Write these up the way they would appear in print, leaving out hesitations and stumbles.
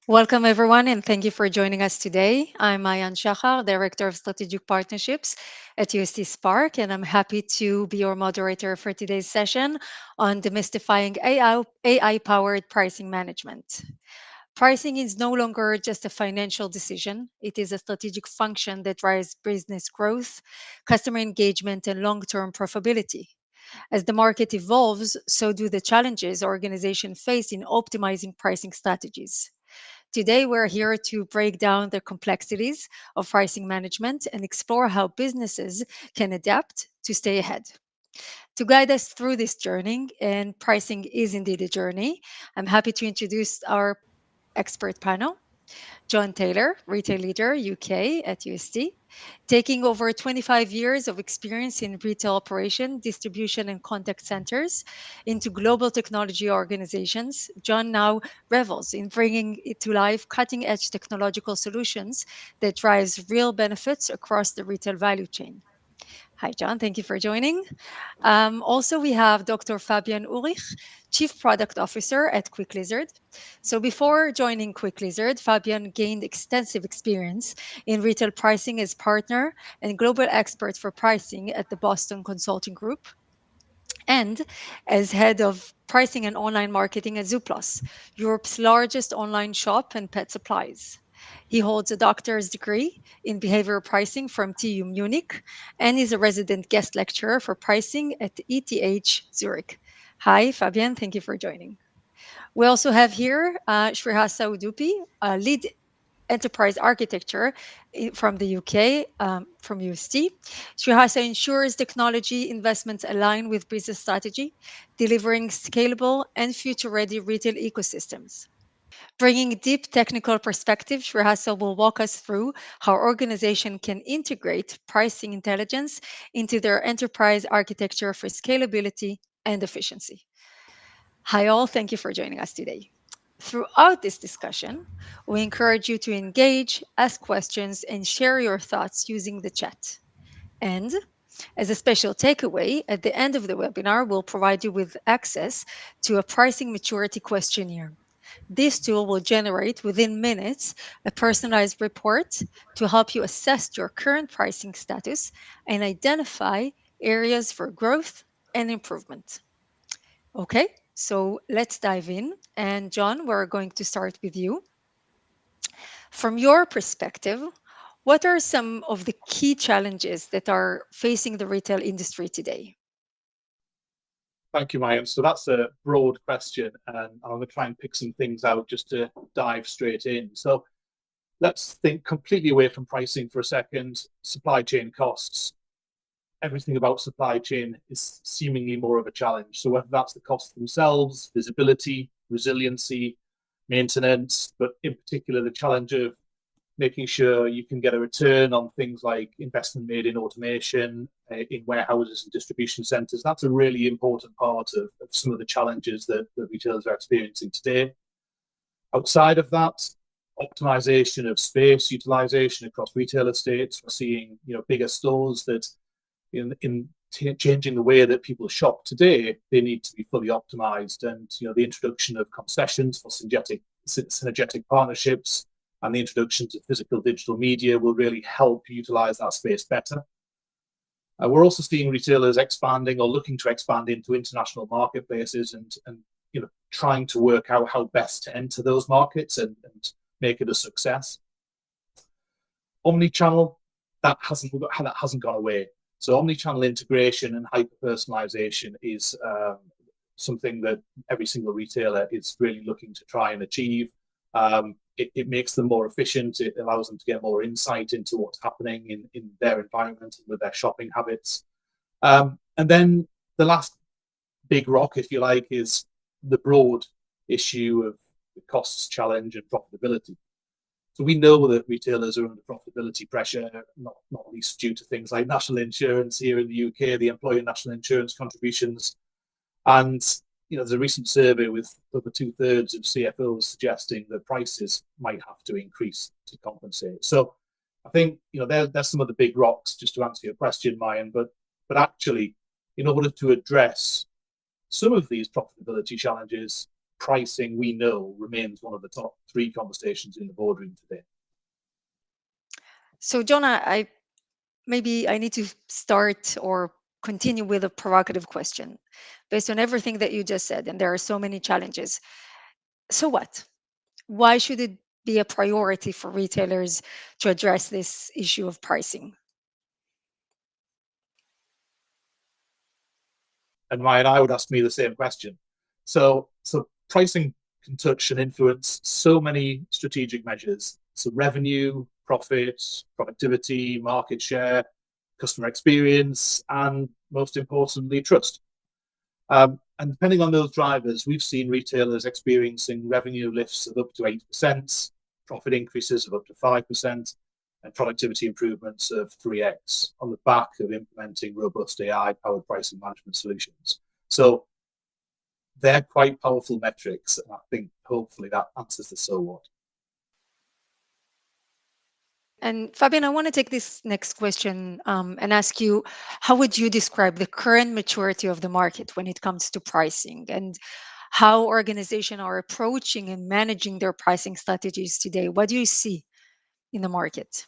Welcome, everyone, and thank you for joining us today. I'm Mayan Shachar, Director of Strategic Partnerships at UST Spark, and I'm happy to be your moderator for today's session on demystifying AI powered pricing management. Pricing is no longer just a financial decision, it is a strategic function that drives business growth, customer engagement, and long term profitability. As the market evolves, so do the challenges organizations face in optimizing pricing strategies. Today, we're here to break down the complexities of pricing management and explore how businesses can adapt to stay ahead. To guide us through this journey, and pricing is indeed a journey, I'm happy to introduce our expert panel. John Taylor, retail leader UK at UST, taking over 25 years of experience in retail operation, distribution, and contact centers into global technology organizations. John now revels in bringing it to life cutting edge technological solutions that drives real benefits across the retail value chain. Hi, John. Thank you for joining. Also, we have Dr. Fabian Ulrich, Chief Product Officer at Quicklizard. So, before joining Quicklizard, Fabian gained extensive experience in retail pricing as partner and global expert for pricing at the Boston Consulting Group and as head of pricing and online marketing at Zooplus, Europe's largest online shop and pet supplies. He holds a doctor's degree in behavioral pricing from TU Munich and is a resident guest lecturer for pricing at ETH Zurich. Hi, Fabian. Thank you for joining. We also have here Shrihasa Udupi, lead enterprise architecture from the UK, from UST. Srihasa ensures technology investments align with business strategy, delivering scalable and future ready retail ecosystems. Bringing deep technical perspective, Srihasa will walk us through how organizations can integrate pricing intelligence into their enterprise architecture for scalability and efficiency. Hi, all. Thank you for joining us today. Throughout this discussion, we encourage you to engage, ask questions, and share your thoughts using the chat. And as a special takeaway, at the end of the webinar, we'll provide you with access to a pricing maturity questionnaire. This tool will generate within minutes a personalized report to help you assess your current pricing status and identify areas for growth and improvement. Okay, so let's dive in. And John, we're going to start with you. From your perspective, what are some of the key challenges that are facing the retail industry today? Thank you, Mayan. So that's a broad question, and I'm going to try and pick some things out just to dive straight in. So let's think completely away from pricing for a second. Supply chain costs. Everything about supply chain is seemingly more of a challenge. So whether that's the costs themselves, visibility, resiliency, maintenance, but in particular the challenge of making sure you can get a return on things like investment made in automation, in warehouses and distribution centers. That's a really important part of some of the challenges that retailers are experiencing today. Outside of that, optimization of space utilization across retail estates. We're seeing bigger stores that in changing the way that people shop today, they need to be fully optimized. And the introduction of concessions for synergetic partnerships and the introduction to physical digital media will really help utilize that space better. We're also seeing retailers expanding or looking to expand into international marketplaces and trying to work out how best to enter those markets and make it a success. Omnichannel, that hasn't gone away. So omnichannel integration and hyper-personalization is something that every single retailer is really looking to try and achieve. It makes them more efficient. It allows them to get more insight into what's happening in their environment and with their shopping habits. And then the last big rock, if you like, is the broad issue of the costs challenge and profitability. So we know that retailers are under profitability pressure, not least due to things like national insurance here in the UK, the employer national insurance contributions. And there's a recent survey with over 2/3 of CFOs suggesting that prices might have to increase to compensate. So I think there's some of the big rocks, just to answer your question, Mayan. But actually, in order to address some of these profitability challenges, pricing, we know, remains one of the top 3 conversations in the boardroom today. So, John, maybe I need to start or continue with a provocative question based on everything that you just said. And there are so many challenges. So, what? Why should it be a priority for retailers to address this issue of pricing? And Ryan, I would ask me the same question. So pricing can touch and influence so many strategic measures. So revenue, profits, productivity, market share, customer experience, and most importantly, trust. And depending on those drivers, we've seen retailers experiencing revenue lifts of up to 8%, profit increases of up to 5%, and productivity improvements of 3x on the back of implementing robust AI-powered pricing management solutions. So they're quite powerful metrics, and I think hopefully that answers the so what. And Fabian, I want to take this next question and ask you, how would you describe the current maturity of the market when it comes to pricing, and how organizations are approaching and managing their pricing strategies today? What do you see in the market?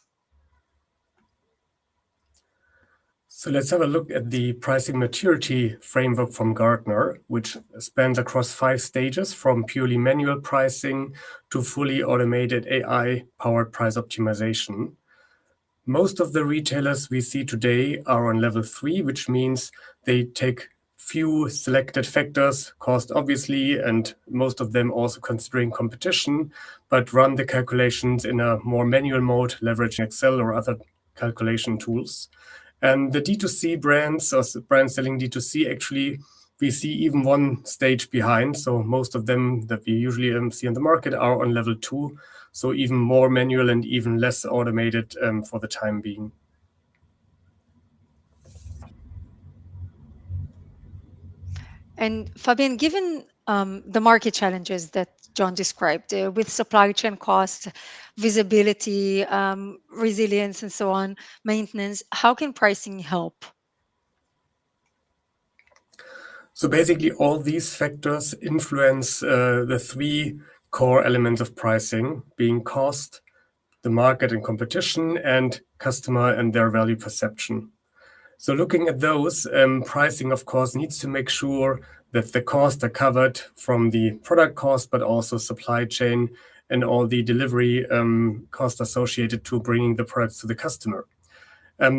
So let's have a look at the pricing maturity framework from Gartner, which spans across 5 stages from purely manual pricing to fully automated AI-powered price optimization. Most of the retailers we see today are on level 3, which means they take few selected factors, cost obviously, and most of them also considering competition, but run the calculations in a more manual mode, leveraging Excel or other calculation tools. And the D2C brands, or brands selling D2C, actually, we see even one stage behind. So most of them that we usually see on the market are on level 2. So even more manual and even less automated for the time being. And Fabian, given the market challenges that John described with supply chain costs, visibility, resilience, and so on, maintenance, how can pricing help? So basically, all these factors influence the 3 core elements of pricing, being cost, the market and competition, and customer and their value perception. So looking at those, pricing, of course, needs to make sure that the costs are covered from the product cost, but also supply chain and all the delivery costs associated to bringing the products to the customer.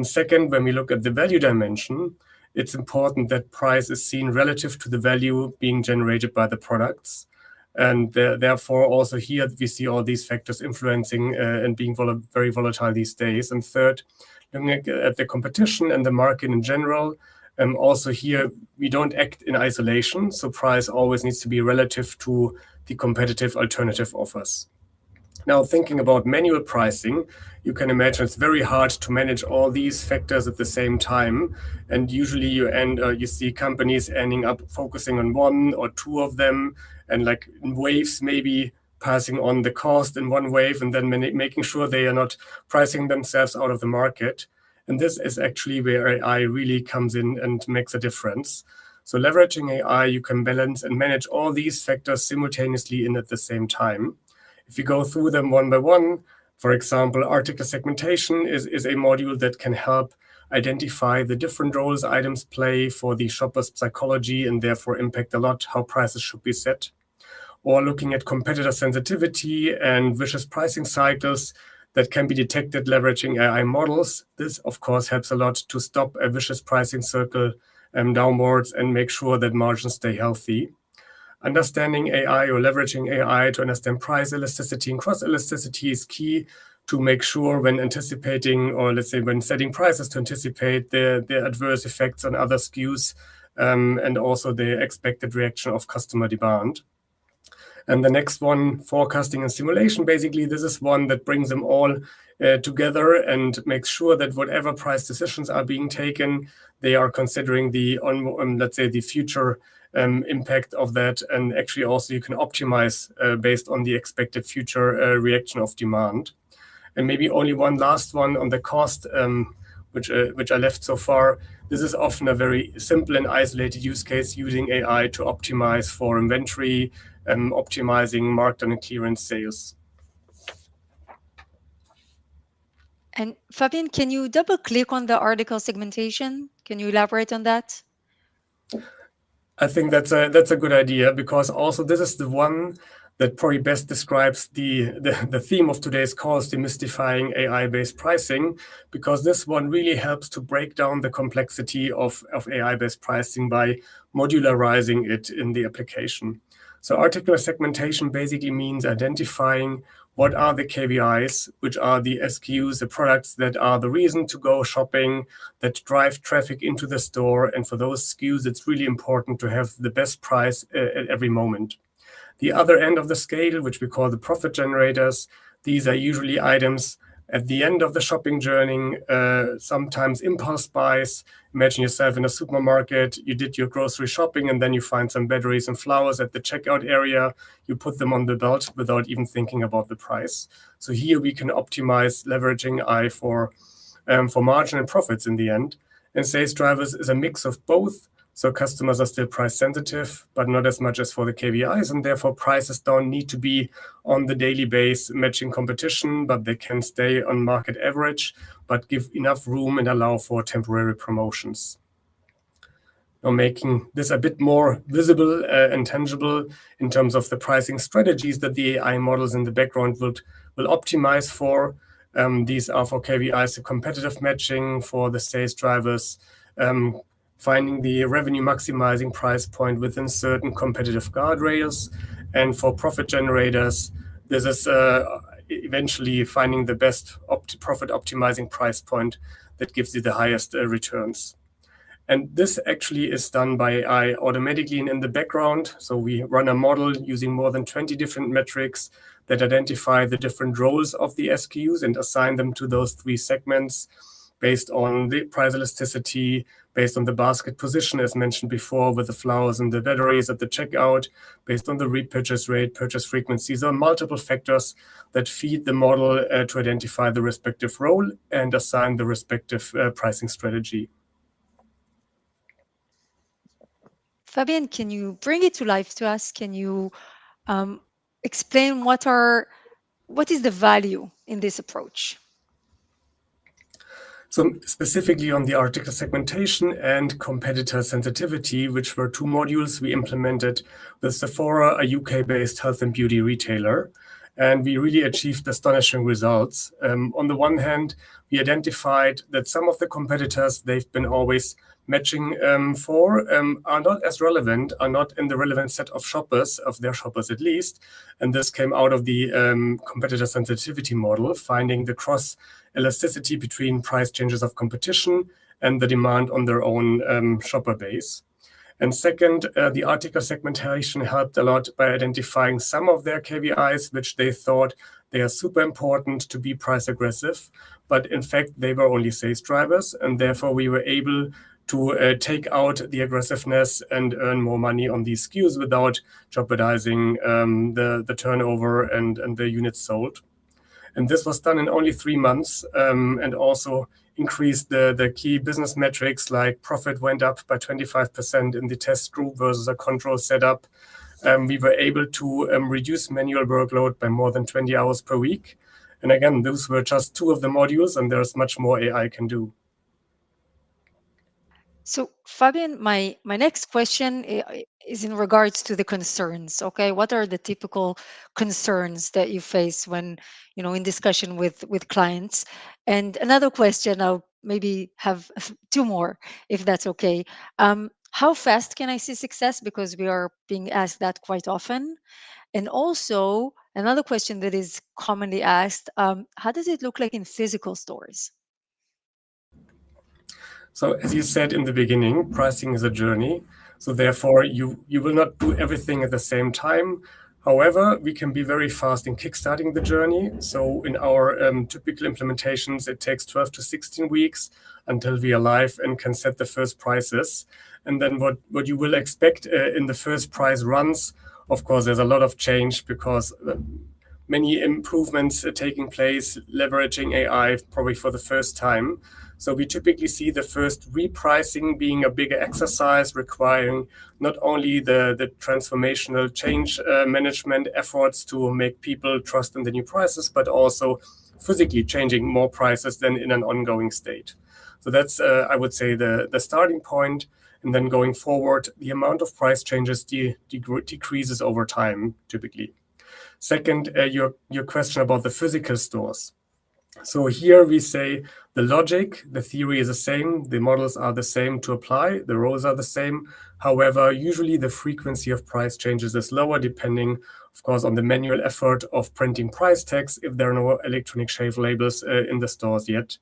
Second, when we look at the value dimension, it's important that price is seen relative to the value being generated by the products. And therefore, also here, we see all these factors influencing and being very volatile these days. And third, looking at the competition and the market in general, also here, we don't act in isolation. So price always needs to be relative to the competitive alternative offers. Now, thinking about manual pricing, you can imagine it's very hard to manage all these factors at the same time. And usually you see companies ending up focusing on 1 or 2 of them, and like in waves, maybe passing on the cost in one wave and then making sure they are not pricing themselves out of the market. And this is actually where AI really comes in and makes a difference. So leveraging AI, you can balance and manage all these factors simultaneously in at the same time. If you go through them one by one, for example, article segmentation is a module that can help identify the different roles items play for the shopper's psychology and therefore impact a lot how prices should be set. Or looking at competitor sensitivity and vicious pricing cycles that can be detected leveraging AI models. This, of course, helps a lot to stop a vicious pricing circle downwards and make sure that margins stay healthy. Understanding AI or leveraging AI to understand price elasticity and cross elasticity is key to make sure when anticipating, or let's say when setting prices, to anticipate the adverse effects on other SKUs and also the expected reaction of customer demand. And the next one, forecasting and simulation, basically this is one that brings them all together and makes sure that whatever price decisions are being taken, they are considering the, let's say, the future impact of that. And actually also you can optimize based on the expected future reaction of demand. And maybe only one last one on the cost, which I left so far. This is often a very simple and isolated use case using AI to optimize for inventory optimizing markdown and clearance sales. And Fabian, can you double click on the article segmentation? Can you elaborate on that? I think that's a good idea, because also this is the one that probably best describes the theme of today's course, demystifying AI-based pricing, because this one really helps to break down the complexity of AI-based pricing by modularizing it in the application. So article segmentation basically means identifying what are the KPIs, which are the SKUs, the products that are the reason to go shopping, that drive traffic into the store. And for those SKUs, it's really important to have the best price at every moment. The other end of the scale, which we call the profit generators, these are usually items at the end of the shopping journey, sometimes impulse buys. Imagine yourself in a supermarket, you did your grocery shopping, and then you find some batteries and flowers at the checkout area. You put them on the belt without even thinking about the price. So here we can optimize leveraging AI for margin and profits in the end. And sales drivers is a mix of both. So customers are still price sensitive, but not as much as for the KPIs, and therefore prices don't need to be on the daily base matching competition, but they can stay on market average, but give enough room and allow for temporary promotions. Now, making this a bit more visible and tangible in terms of the pricing strategies that the AI models in the background will optimize for. These are for KPIs, the competitive matching, for the sales drivers, finding the revenue maximizing price point within certain competitive guardrails. And for profit generators, this is eventually finding the best profit optimizing price point that gives you the highest returns. And this actually is done by AI automatically and in the background. So we run a model using more than 20 different metrics that identify the different roles of the SKUs and assign them to those 3 segments based on the price elasticity, based on the basket position, as mentioned before, with the flowers and the batteries at the checkout, based on the repurchase rate, purchase frequency. There are multiple factors that feed the model to identify the respective role and assign the respective pricing strategy. Fabian, can you bring it to life to us? Can you explain what is the value in this approach? So specifically on the article segmentation and competitor sensitivity, which were 2 modules we implemented with Sephora, a UK-based health and beauty retailer. And we really achieved astonishing results. On the one hand, we identified that some of the competitors they've been always matching for are not as relevant, are not in the relevant set of shoppers, of their shoppers at least. And this came out of the competitor sensitivity model, finding the cross elasticity between price changes of competition and the demand on their own shopper base. And second, the article segmentation helped a lot by identifying some of their KPIs, which they thought they are super important to be price aggressive, but in fact, they were only sales drivers, and therefore we were able to take out the aggressiveness and earn more money on these SKUs without jeopardizing the turnover and the units sold. And this was done in only 3 months, and also increased the key business metrics, like profit went up by 25% in the test group versus a control setup. We were able to reduce manual workload by more than 20 hours per week. And again, those were just 2 of the modules, and there's much more AI can do. So, Fabian, my next question is in regards to the concerns. Okay, what are the typical concerns that you face when in discussion with clients? And another question, I'll maybe have 2 more, if that's okay. How fast can I see success? Because we are being asked that quite often. And also another question that is commonly asked: how does it look like in physical stores? So as you said in the beginning, pricing is a journey. So therefore, you will not do everything at the same time. However, we can be very fast in kickstarting the journey. So in our typical implementations, it takes 12 to 16 weeks until we are live and can set the first prices. And then what you will expect in the first price runs, of course, there's a lot of change because many improvements taking place, leveraging AI probably for the first time. So we typically see the first repricing being a bigger exercise, requiring not only the transformational change management efforts to make people trust in the new prices, but also physically changing more prices than in an ongoing state. So that's, I would say, the starting point. And then going forward, the amount of price changes decreases over time, typically. Second, your question about the physical stores. So here we say the logic, the theory is the same, the models are the same to apply, the roles are the same. However, usually the frequency of price changes is lower, depending, of course, on the manual effort of printing price tags if there are no electronic shelf labels in the stores yet.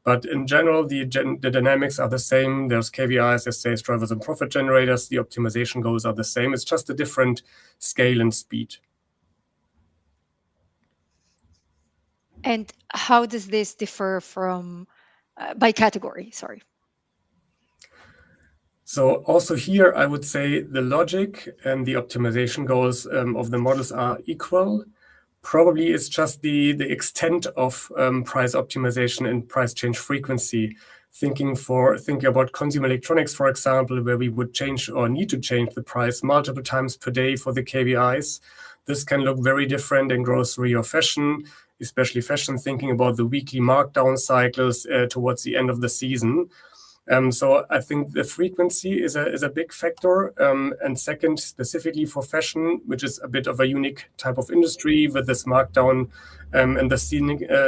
But in general, the dynamics are the same. There's KPIs, there's sales drivers and profit generators. The optimization goals are the same. It's just a different scale and speed. And how does this differ from by category? Sorry. So also here, I would say the logic and the optimization goals of the models are equal. Probably it's just the extent of price optimization and price change frequency. Thinking about consumer electronics, for example, where we would change or need to change the price multiple times per day for the KPIs. This can look very different in grocery or fashion, especially fashion, thinking about the weekly markdown cycles towards the end of the season. So I think the frequency is a big factor. And second, specifically for fashion, which is a bit of a unique type of industry with this markdown and the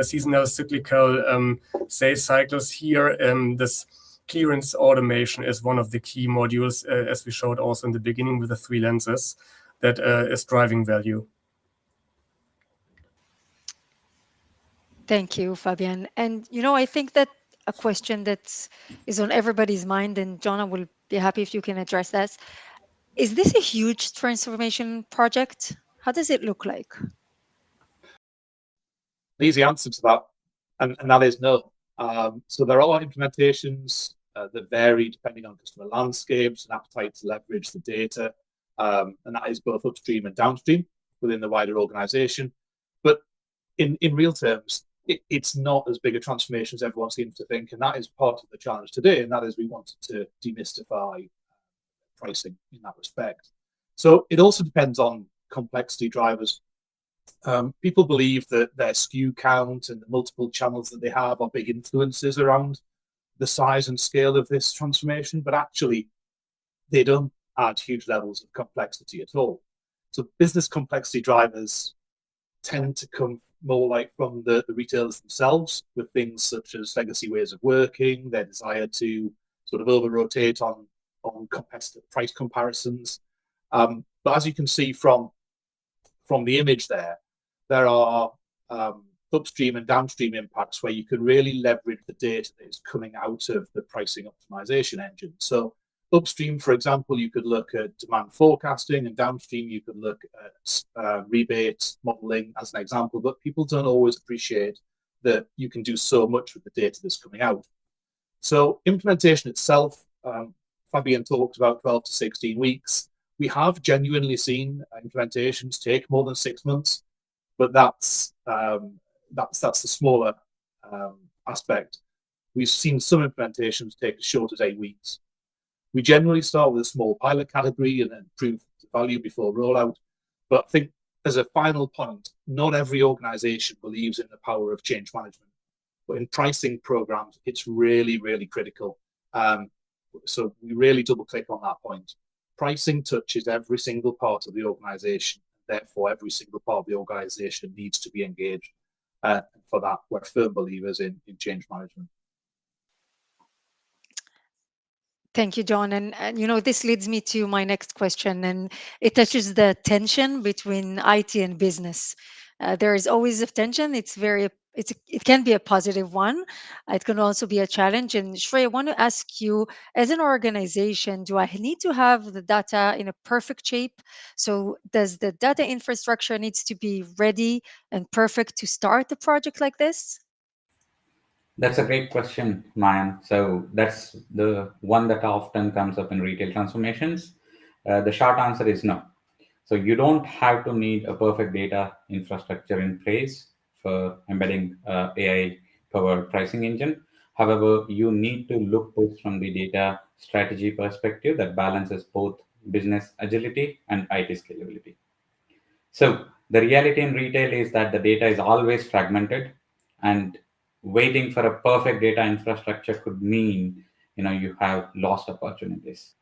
seasonal cyclical sales cycles here, this clearance automation is one of the key modules, as we showed also in the beginning with the 3 lenses, that is driving value. Thank you, Fabian. And I think that a question that is on everybody's mind, and Jonna will be happy if you can address that. Is this a huge transformation project? How does it look like? An easy answer to that, and that is no. So there are implementations that vary depending on customer landscapes and appetite to leverage the data, and that is both upstream and downstream within the wider organization. But in real terms, it's not as big a transformation as everyone seems to think, and that is part of the challenge today, and that is we wanted to demystify pricing in that respect. So it also depends on complexity drivers. People believe that their SKU count and the multiple channels that they have are big influences around the size and scale of this transformation, but actually they don't add huge levels of complexity at all. So business complexity drivers tend to come more like from the retailers themselves, with things such as legacy ways of working, their desire to sort of over-rotate on competitive price comparisons. But as you can see from the image there are upstream and downstream impacts where you can really leverage the data that is coming out of the pricing optimization engine. So upstream, for example, you could look at demand forecasting, and downstream you could look at rebate modeling as an example, but people don't always appreciate that you can do so much with the data that's coming out. So implementation itself, Fabian talked about 12 to 16 weeks. We have genuinely seen implementations take more than 6 months, but that's the smaller aspect. We've seen some implementations take as short as 8 weeks. We generally start with a small pilot category and then prove the value before rollout. But I think as a final point, not every organization believes in the power of change management. But in pricing programs, it's really, really critical. So we really double click on that point. Pricing touches every single part of the organization. Therefore, every single part of the organization needs to be engaged. For that, we're firm believers in change management. Thank you, John. And this leads me to my next question, and it touches the tension between IT and business. There is always a tension. It can be a positive one. It can also be a challenge. And Shrey, I want to ask you, as an organization, do I need to have the data in a perfect shape? So does the data infrastructure needs to be ready and perfect to start a project like this? That's a great question, Mayan. So that's the one that often comes up in retail transformations. The short answer is no. So you don't have to need a perfect data infrastructure in place for embedding AI-powered pricing engine. However, you need to look this from the data strategy perspective that balances both business agility and IT scalability. So the reality in retail is that the data is always fragmented, and waiting for a perfect data infrastructure could mean you have lost opportunities.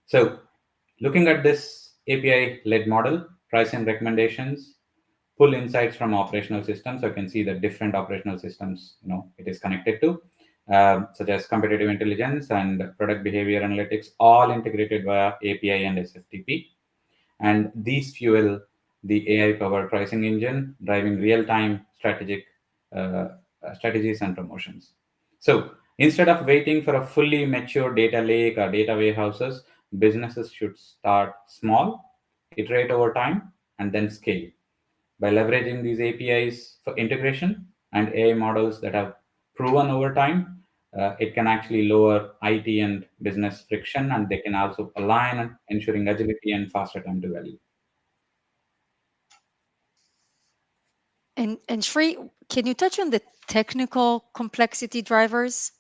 So looking at this API-led model, pricing recommendations, pull insights from operational systems. So you can see the different operational systems it is connected to, such as competitive intelligence and product behavior analytics, all integrated via API and SFTP. And these fuel the AI-powered pricing engine, driving real-time strategies and promotions. So instead of waiting for a fully mature data lake or data warehouses, businesses should start small, iterate over time, and then scale. By leveraging these APIs for integration and AI models that have proven over time, it can actually lower IT and business friction, and they can also align, ensuring agility and faster time to value. And Shri, can you touch on the technical complexity drivers?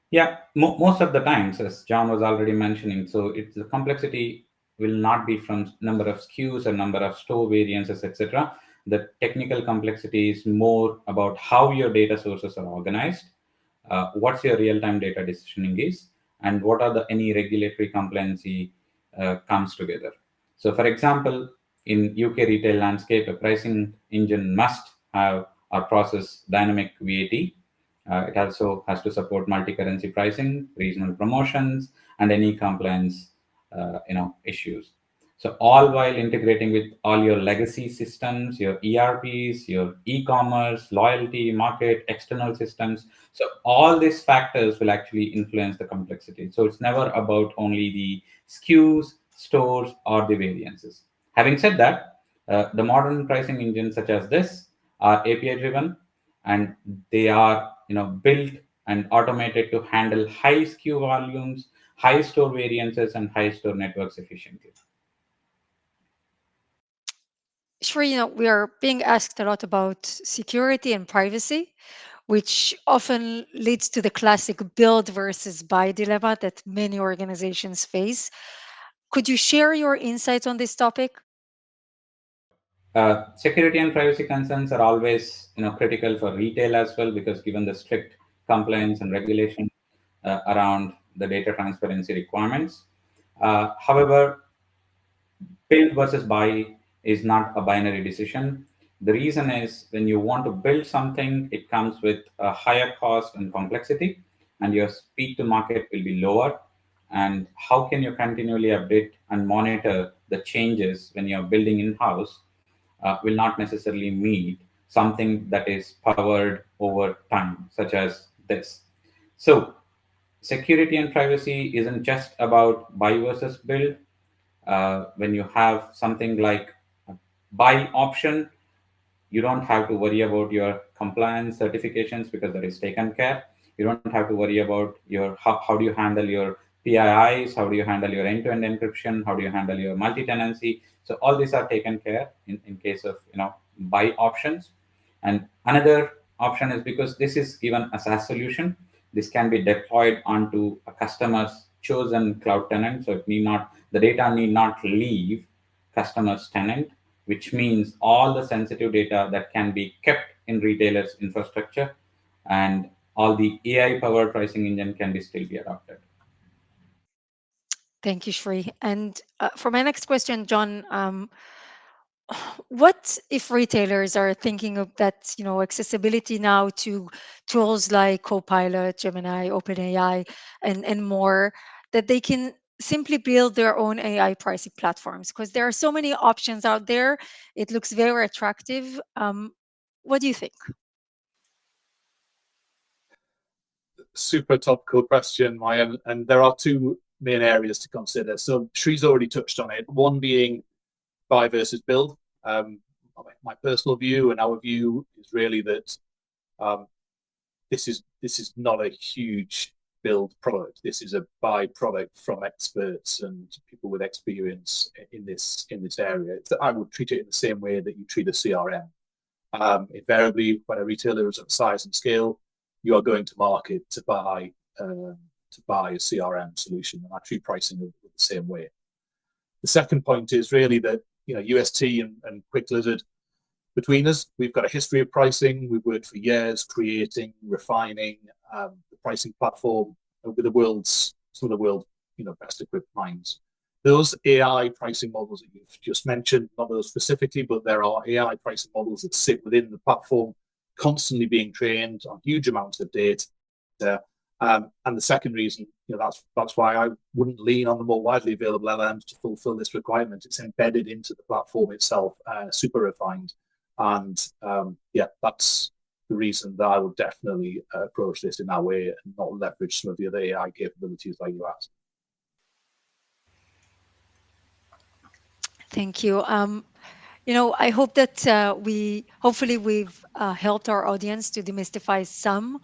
Yeah, most of the times, as John was already mentioning, so it's the complexity will not be from number of SKUs or number of store variances, etc. The technical complexity is more about how your data sources are organized, what's your real-time data decisioning is, and what are the any regulatory compliancy comes together. So, for example, in UK retail landscape, a pricing engine must have or process dynamic VAT. It also has to support multi-currency pricing, regional promotions, and any compliance, issues. So all while integrating with all your legacy systems, your ERPs, your e-commerce, loyalty, market, external systems. So all these factors will actually influence the complexity. So it's never about only the SKUs, stores, or the variances. Having said that, the modern pricing engines such as this are API driven, and they are built and automated to handle high SKU volumes, high store variances, and high store networks efficiently. Shri, we are being asked a lot about security and privacy, which often leads to the classic build versus buy dilemma that many organizations face. Could you share your insights on this topic? Security and privacy concerns are always critical for retail as well, because given the strict compliance and regulation around the data transparency requirements. However, build versus buy is not a binary decision. The reason is when you want to build something, it comes with a higher cost and complexity, and your speed to market will be lower. And how can you continually update and monitor the changes when you're building in-house will not necessarily meet something that is powered over time, such as this. So security and privacy isn't just about buy versus build. When you have something like a buy option, you don't have to worry about your compliance certifications because that is taken care. You don't have to worry about your how do you handle your PIIs, how do you handle your end-to-end encryption, how do you handle your multi-tenancy. So all these are taken care in case of buy options. And another option is because this is given a SaaS solution, this can be deployed onto a customer's chosen cloud tenant. So the data need not leave customer's tenant, which means all the sensitive data that can be kept in retailers' infrastructure and all the AI-powered pricing engine can be still be adopted. Thank you, Shri. And for my next question, John, what if retailers are thinking of that, accessibility now to tools like Copilot, Gemini, OpenAI, and more, that they can simply build their own AI pricing platforms? Because there are so many options out there. It looks very attractive. What do you think? Super topical question, Maya, and there are two main areas to consider. So Shree's already touched on it. One being buy versus build. My personal view and our view is really that this is not a huge build product. This is a byproduct from experts and people with experience in this area. I would treat it in the same way that you treat a CRM. Invariably, when a retailer is of size and scale, you are going to market to buy a CRM solution, and I treat pricing the same way. The second point is really that UST and Quicklizard, between us, we've got a history of pricing. We've worked for years creating, refining the pricing platform with some of the world's best equipped minds. Those AI pricing models that you've just mentioned, not those specifically, but there are AI pricing models that sit within the platform, constantly being trained on huge amounts of data. And the second reason, that's why I wouldn't lean on the more widely available LLMs to fulfill this requirement. It's embedded into the platform itself, super refined. And that's the reason that I would definitely approach this in that way and not leverage some of the other AI capabilities like you asked. Thank you. I hope that hopefully we've helped our audience to demystify some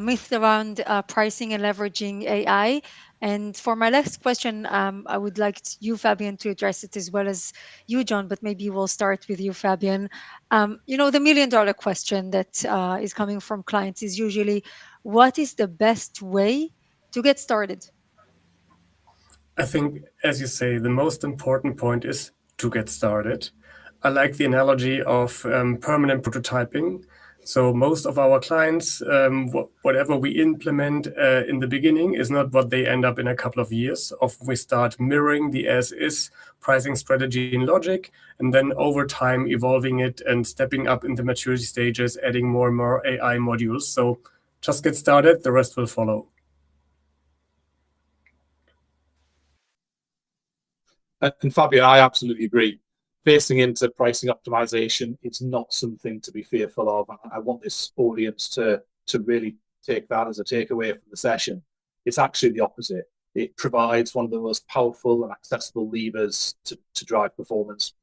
myths around pricing and leveraging AI. And for my last question, I would like you, Fabian, to address it as well as you, John, but maybe we'll start with you, Fabian. The million-dollar question that is coming from clients is usually, what is the best way to get started? I think, as you say, the most important point is to get started. I like the analogy of permanent prototyping. So most of our clients, whatever we implement in the beginning is not what they end up in a couple of years. We start mirroring the as-is pricing strategy and logic, and then over time evolving it and stepping up in the maturity stages, adding more and more AI modules. So just get started, the rest will follow. And Fabio, I absolutely agree. Facing into pricing optimization, it's not something to be fearful of. I want this audience to really take that as a takeaway from the session. It's actually the opposite. It provides one of the most powerful and accessible levers to drive performance.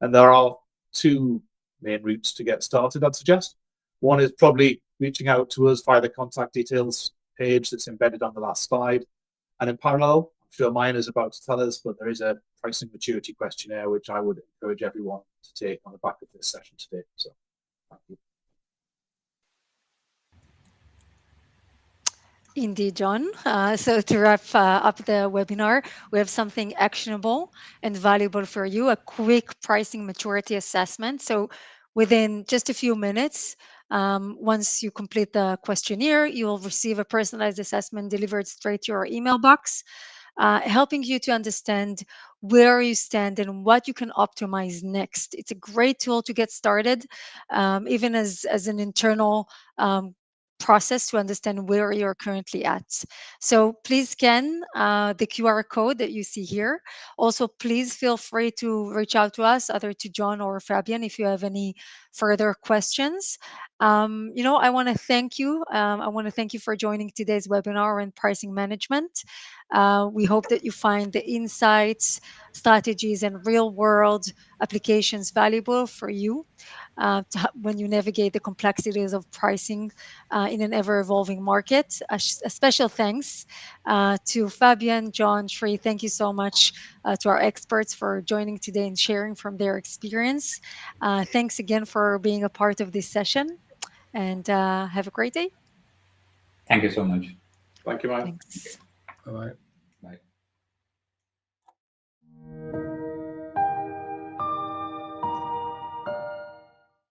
And there are two main routes to get started, I'd suggest. One is probably reaching out to us via the contact details page that's embedded on the last slide. And in parallel, I'm sure mine is about to tell us, but there is a pricing maturity questionnaire, which I would encourage everyone to take on the back of this session today. So thank you. Indeed, John. So to wrap up the webinar, we have something actionable and valuable for you, a quick pricing maturity assessment. So within just a few minutes, once you complete the questionnaire, you will receive a personalized assessment delivered straight to your email box, helping you to understand where you stand and what you can optimize next. It's a great tool to get started, even as an internal process to understand where you're currently at. So please scan the QR code that you see here. Also, please feel free to reach out to us, either to John or Fabian, if you have any further questions. I want to thank you. I want to thank you for joining today's webinar on pricing management. We hope that you find the insights, strategies, and real world applications valuable for you when you navigate the complexities of pricing in an ever evolving market. A special thanks to Fabian, John, Sri. Thank you so much to our experts for joining today and sharing from their experience. Thanks again for being a part of this session, and have a great day. Thank you so much. Thank you, Maya. Thanks. Bye-bye.